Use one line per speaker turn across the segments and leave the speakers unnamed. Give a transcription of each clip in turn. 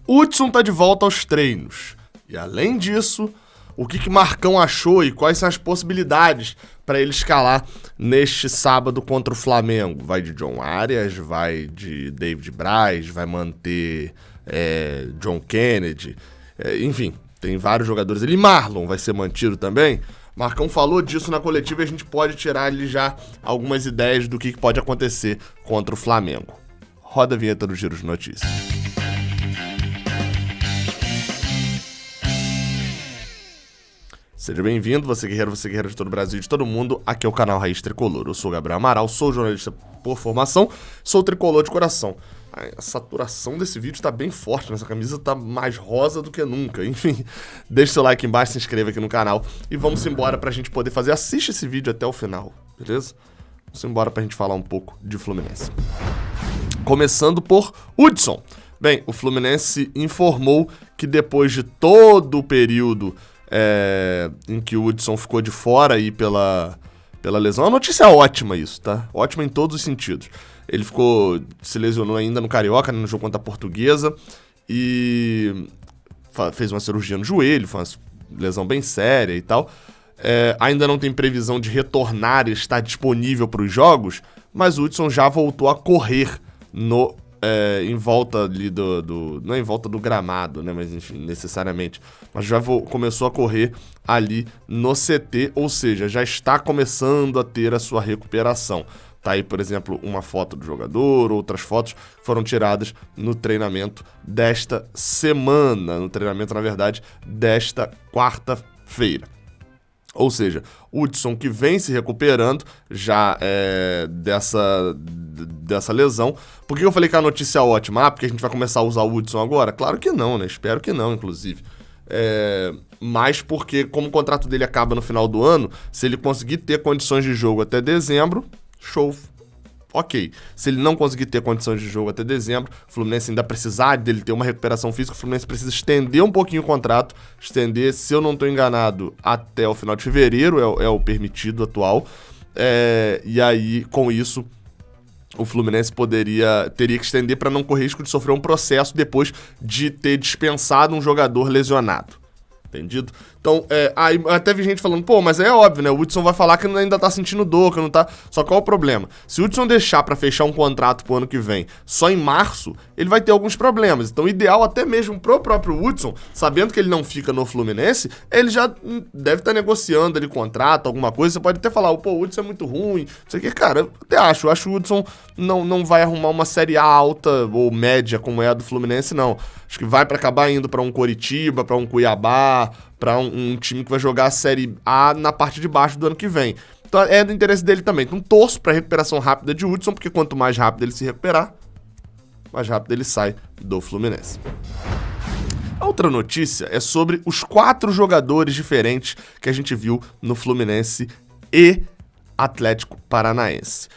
Hudson tá de volta aos treinos. E além disso, o que Marcão achou e quais são as possibilidades para ele escalar neste sábado contra o Flamengo? Vai de John Arias, vai de David Braz, vai manter John Kennedy, enfim, tem vários jogadores ali. Marlon vai ser mantido também. Marcão falou disso na coletiva e a gente pode tirar ali já algumas ideias do que pode acontecer contra o Flamengo. Roda a vinheta do Giro de Notícias. Seja bem-vindo, você guerreiro de todo o Brasil e de todo mundo. Aqui é o canal Raiz Tricolor. Eu sou o Gabriel Amaral, sou jornalista por formação, sou tricolor de coração. A saturação desse vídeo tá bem forte, essa camisa tá mais rosa do que nunca. Enfim, deixa seu like embaixo, se inscreva aqui no canal e vamos embora pra gente poder fazer. Assiste esse vídeo até o final, beleza? Vamos embora pra gente falar um pouco de Fluminense. Começando por Hudson. Bem, o Fluminense informou que depois de todo o período em que o Hudson ficou de fora aí pela lesão. A notícia é ótima isso, tá? Ótima em todos os sentidos. Ele se lesionou ainda no Carioca, no jogo contra a Portuguesa, e fez uma cirurgia no joelho, foi uma lesão bem séria e tal. Ainda não tem previsão de retornar e estar disponível para os jogos, mas o Hudson já voltou a correr em volta ali não é em volta do gramado, né? Mas enfim, necessariamente. Mas já começou a correr ali no CT, ou seja, já está começando a ter a sua recuperação. Tá aí, por exemplo, uma foto do jogador, outras fotos foram tiradas no treinamento desta semana. No treinamento, na verdade, desta quarta-feira. Ou seja, o Hudson que vem se recuperando já dessa lesão. Por que eu falei que a notícia é ótima? Porque a gente vai começar a usar o Hudson agora? Claro que não, né? Espero que não, inclusive. Mas porque, como o contrato dele acaba no final do ano, se ele conseguir ter condições de jogo até dezembro, show. Ok. Se ele não conseguir ter condições de jogo até dezembro, o Fluminense ainda precisar dele ter uma recuperação física, o Fluminense precisa estender um pouquinho o contrato, estender, se eu não estou enganado, até o final de fevereiro, é o permitido atual. E aí, com isso, o Fluminense teria que estender para não correr risco de sofrer um processo depois de ter dispensado um jogador lesionado. Entendido? Então, aí até vi gente falando, pô, mas é óbvio, né? O Hudson vai falar que ainda tá sentindo dor, que não tá... Só qual é o problema? Se o Hudson deixar pra fechar um contrato pro ano que vem só em março, ele vai ter alguns problemas. Então, o ideal até mesmo pro próprio Hudson, sabendo que ele não fica no Fluminense, ele já deve estar negociando ali contrato, alguma coisa. Você pode até falar, pô, o Hudson é muito ruim, não sei o que. Cara, eu até acho que o Hudson não vai arrumar uma Série A alta ou média como é a do Fluminense, não. Acho que vai pra acabar indo pra um Coritiba, pra um Cuiabá, para um time que vai jogar a Série A na parte de baixo do ano que vem. Então é do interesse dele também. Então torço para recuperação rápida de Hudson, porque quanto mais rápido ele se recuperar, mais rápido ele sai do Fluminense. A outra notícia é sobre os 4 jogadores diferentes que a gente viu no Fluminense e Atlético Paranaense.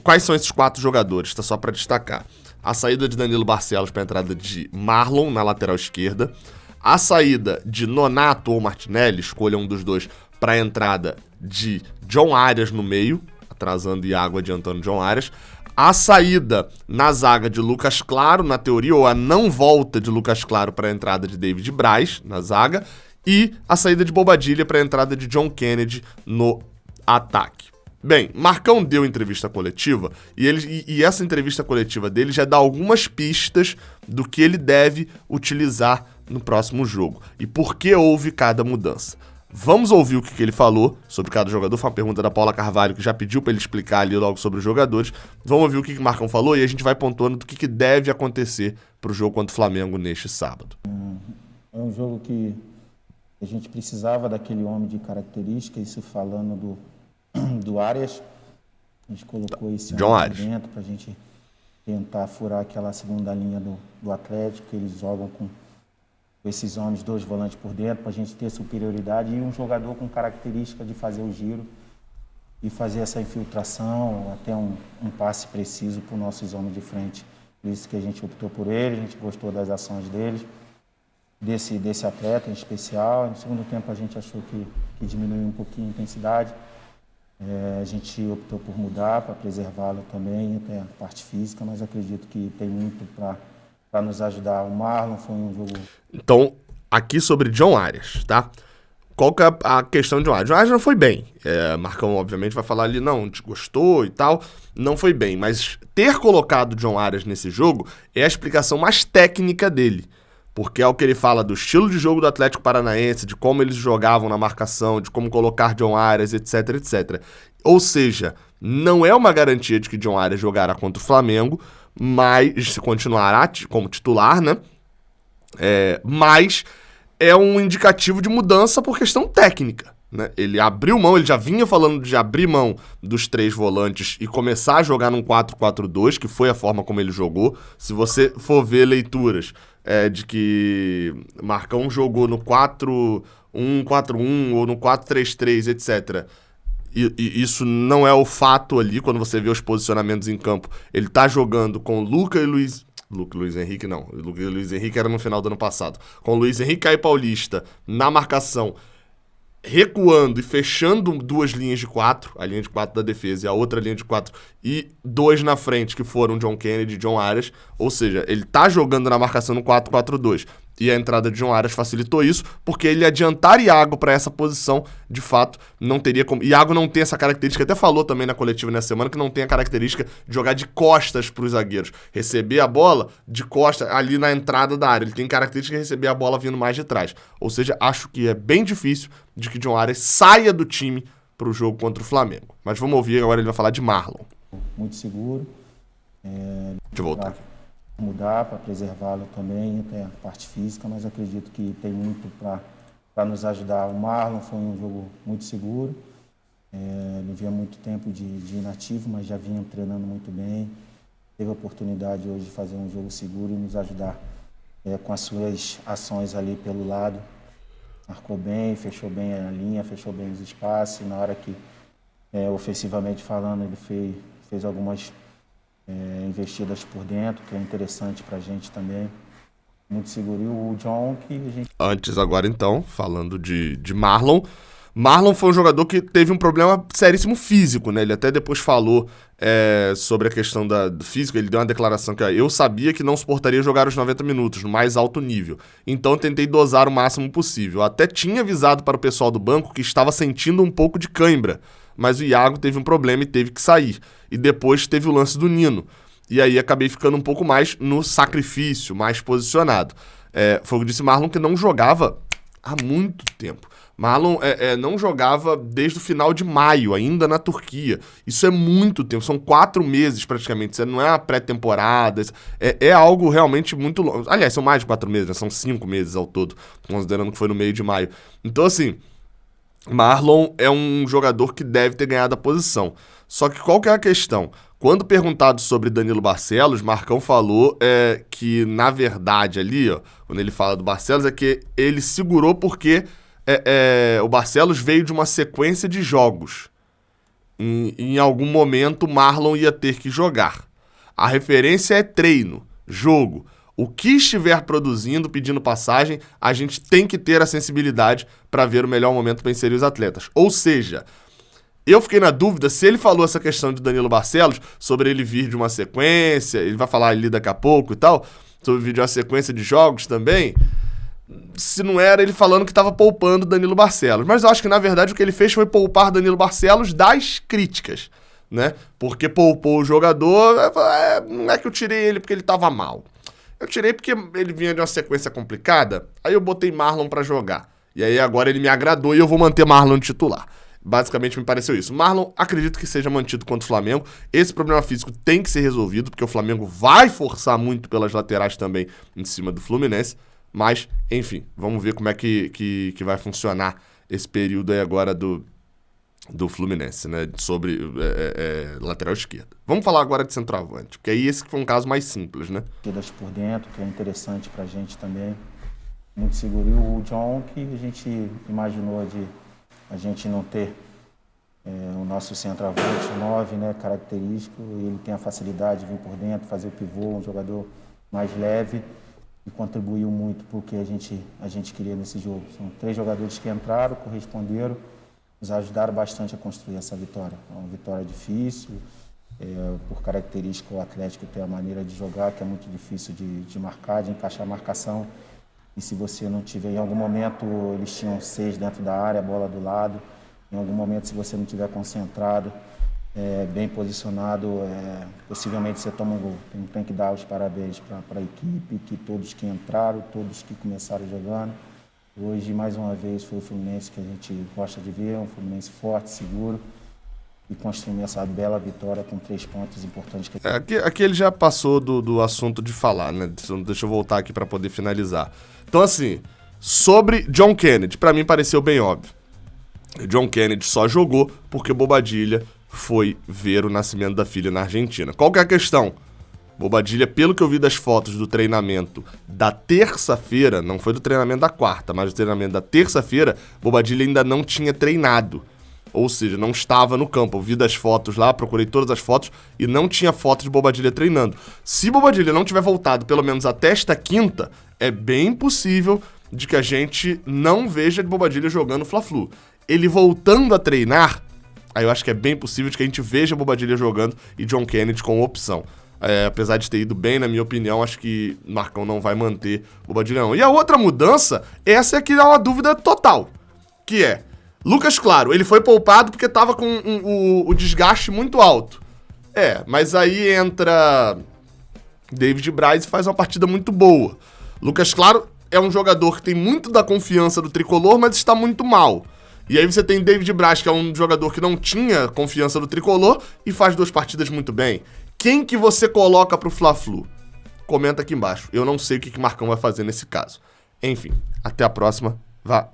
Quais são esses 4 jogadores? Tá só para destacar. A saída de Danilo Barcelos para a entrada de Marlon na lateral esquerda. A saída de Nonato ou Martinelli, escolha um dos dois, para a entrada de John Arias no meio, atrasando Iago, adiantando John Arias. A saída na zaga de Lucas Claro, na teoria, ou a não volta de Lucas Claro para a entrada de David Braz na zaga. E a saída de Bobadilla para a entrada de John Kennedy no ataque. Bem, Marcão deu entrevista coletiva e essa entrevista coletiva dele já dá algumas pistas do que ele deve utilizar no próximo jogo e por que houve cada mudança. Vamos ouvir o que ele falou sobre cada jogador. Foi uma pergunta da Paula Carvalho, que já pediu para ele explicar ali logo sobre os jogadores. Vamos ouvir o que o Marcão falou e a gente vai pontuando do que deve acontecer para o jogo contra o Flamengo neste sábado.
É um jogo que a gente precisava daquele homem de característica, isso falando do Arias. A gente colocou esse
John Arias
dentro para a gente tentar furar aquela segunda linha do Atlético, que eles jogam com esses homens, 2 volantes por dentro, para a gente ter superioridade e um jogador com característica de fazer o giro e fazer essa infiltração, até um passe preciso para os nossos homens de frente. Por isso que a gente optou por ele, a gente gostou das ações deles, desse atleta em especial. No segundo tempo a gente achou que diminuiu um pouquinho a intensidade. A gente optou por mudar para preservá-lo também, até a parte física, mas acredito que tem muito para nos ajudar. O Marlon foi um jogo...
Então, aqui sobre John Arias, tá? Qual que é a questão de John Arias? John Arias não foi bem. Marcão, obviamente, vai falar ali, não, desgostou e tal. Não foi bem. Mas ter colocado John Arias nesse jogo é a explicação mais técnica dele. Porque é o que ele fala do estilo de jogo do Atlético Paranaense, de como eles jogavam na marcação, de como colocar John Arias, etc, etc. Ou seja, não é uma garantia de que John Arias jogará contra o Flamengo, mas se continuará como titular, né? Mas é um indicativo de mudança por questão técnica, né? Ele abriu mão, ele já vinha falando de abrir mão dos 3 volantes e começar a jogar num 4-4-2, que foi a forma como ele jogou. Se você for ver leituras de que Marcão jogou no 4-1-4-1 ou no 4-3-3, etc., e isso não é o fato ali, quando você vê os posicionamentos em campo. Ele tá jogando com Luca e Luiz Henrique não. Luiz Henrique era no final do ano passado. Com Luiz Henrique e Caio Paulista na marcação, recuando e fechando 2 linhas de 4, a linha de 4 da defesa e a outra linha de 4, e 2 na frente, que foram John Kennedy e John Arias. Ou seja, ele tá jogando na marcação no 4-4-2. E a entrada de John Arias facilitou isso, porque ele adiantar Iago para essa posição, de fato, não teria como. Iago não tem essa característica, até falou também na coletiva nessa semana, que não tem a característica de jogar de costas para os zagueiros. Receber a bola de costas ali na entrada da área. Ele tem característica de receber a bola vindo mais de trás. Ou seja, acho que é bem difícil de que John Arias saia do time para o jogo contra o Flamengo. Mas vamos ouvir, agora ele vai falar de Marlon.
Muito seguro.
Deixa eu voltar.
Mudar para preservá-lo também, tem a parte física, mas acredito que tem muito para nos ajudar. O Marlon foi um jogo muito seguro, não vinha muito tempo de inativo, mas já vinha treinando muito bem. Teve a oportunidade hoje de fazer um jogo seguro e nos ajudar com as suas ações ali pelo lado. Marcou bem, fechou bem a linha, fechou bem os espaços. Na hora que, ofensivamente falando, ele fez algumas investidas por dentro, que é interessante para a gente também. Muito seguro. E o John, que a gente... Antes
agora, então, falando de Marlon. Marlon foi um jogador que teve um problema seríssimo físico, né? Ele até depois falou sobre a questão do físico. Ele deu uma declaração que eu sabia que não suportaria jogar os 90 minutos, no mais alto nível. Então tentei dosar o máximo possível. Até tinha avisado para o pessoal do banco que estava sentindo um pouco de cãibra, mas o Iago teve um problema e teve que sair. E depois teve o lance do Nino. E aí acabei ficando um pouco mais no sacrifício, mais posicionado. Foi o que disse Marlon, que não jogava há muito tempo. Marlon não jogava desde o final de maio, ainda na Turquia. Isso é muito tempo, são 4 meses praticamente. Isso não é uma pré-temporada, é algo realmente muito longo. Aliás, são mais de 4 meses, né? São 5 meses ao todo, considerando que foi no meio de maio. Então, assim, Marlon é um jogador que deve ter ganhado a posição. Só que qual que é a questão? Quando perguntado sobre Danilo Barcelos, Marcão falou que, na verdade, ali, ó, quando ele fala do Barcelos, é que ele segurou porque o Barcelos veio de uma sequência de jogos. Em algum momento, Marlon ia ter que jogar. A referência é treino, jogo. O que estiver produzindo, pedindo passagem, a gente tem que ter a sensibilidade para ver o melhor momento para inserir os atletas. Ou seja, eu fiquei na dúvida se ele falou essa questão de Danilo Barcelos, sobre ele vir de uma sequência, ele vai falar ali daqui a pouco e tal, sobre vir de uma sequência de jogos também, se não era ele falando que estava poupando Danilo Barcelos. Mas eu acho que, na verdade, o que ele fez foi poupar Danilo Barcelos das críticas, né? Porque poupou o jogador, não é que eu tirei ele porque ele estava mal. Eu tirei porque ele vinha de uma sequência complicada, aí eu botei Marlon pra jogar. E aí agora ele me agradou e eu vou manter Marlon titular. Basicamente me pareceu isso. Marlon, acredito que seja mantido contra o Flamengo. Esse problema físico tem que ser resolvido, porque o Flamengo vai forçar muito pelas laterais também em cima do Fluminense. Mas, enfim, vamos ver como é que vai funcionar esse período aí agora do Fluminense, né? Sobre lateral esquerda. Vamos falar agora de centroavante, porque aí esse foi um caso mais simples, né?
Por dentro, que é interessante pra gente também. Muito seguro. E o John, que a gente imaginou de a gente não ter o nosso centroavante 9, né? Característico. Ele tem a facilidade de vir por dentro, fazer o pivô, um jogador mais leve. E contribuiu muito porque a gente queria nesse jogo. São 3 jogadores que entraram, corresponderam, nos ajudaram bastante a construir essa vitória. É uma vitória difícil, Por característica, o Atlético tem a maneira de jogar que é muito difícil de marcar, de encaixar a marcação. E se você não tiver, em algum momento, eles tinham 6 dentro da área, a bola do lado. Em algum momento, se você não estiver concentrado, bem posicionado, possivelmente você toma um gol. Tem que dar os parabéns para a equipe, que todos que entraram, todos que começaram jogando. Hoje, mais uma vez, foi o Fluminense que a gente gosta de ver, um Fluminense forte, seguro, e construindo essa bela vitória com 3 pontos importantes.
Aqui ele já passou do assunto de falar, né? Deixa eu voltar aqui para poder finalizar. Então, assim, sobre John Kennedy, para mim pareceu bem óbvio. John Kennedy só jogou porque Bobadilla foi ver o nascimento da filha na Argentina. Qual que é a questão? Bobadilla, pelo que eu vi das fotos do treinamento da terça-feira, não foi do treinamento da quarta, mas do treinamento da terça-feira, Bobadilla ainda não tinha treinado. Ou seja, não estava no campo. Eu vi das fotos lá, procurei todas as fotos e não tinha foto de Bobadilla treinando. Se Bobadilla não tiver voltado pelo menos até esta quinta, é bem possível de que a gente não veja Bobadilla jogando Fla-Flu. Ele voltando a treinar, aí eu acho que é bem possível de que a gente veja Bobadilla jogando e John Kennedy com opção. Apesar de ter ido bem, na minha opinião, acho que Marcão não vai manter Bobadilla não. E a outra mudança, essa é que dá uma dúvida total, que é Lucas Claro, ele foi poupado porque tava com o desgaste muito alto. Mas aí entra David Braz e faz uma partida muito boa. Lucas Claro é um jogador que tem muito da confiança do tricolor, mas está muito mal. E aí você tem David Braz, que é um jogador que não tinha confiança do tricolor e faz 2 partidas muito bem. Quem que você coloca pro Fla-Flu? Comenta aqui embaixo. Eu não sei o que Marcão vai fazer nesse caso. Enfim, até a próxima. Valeu!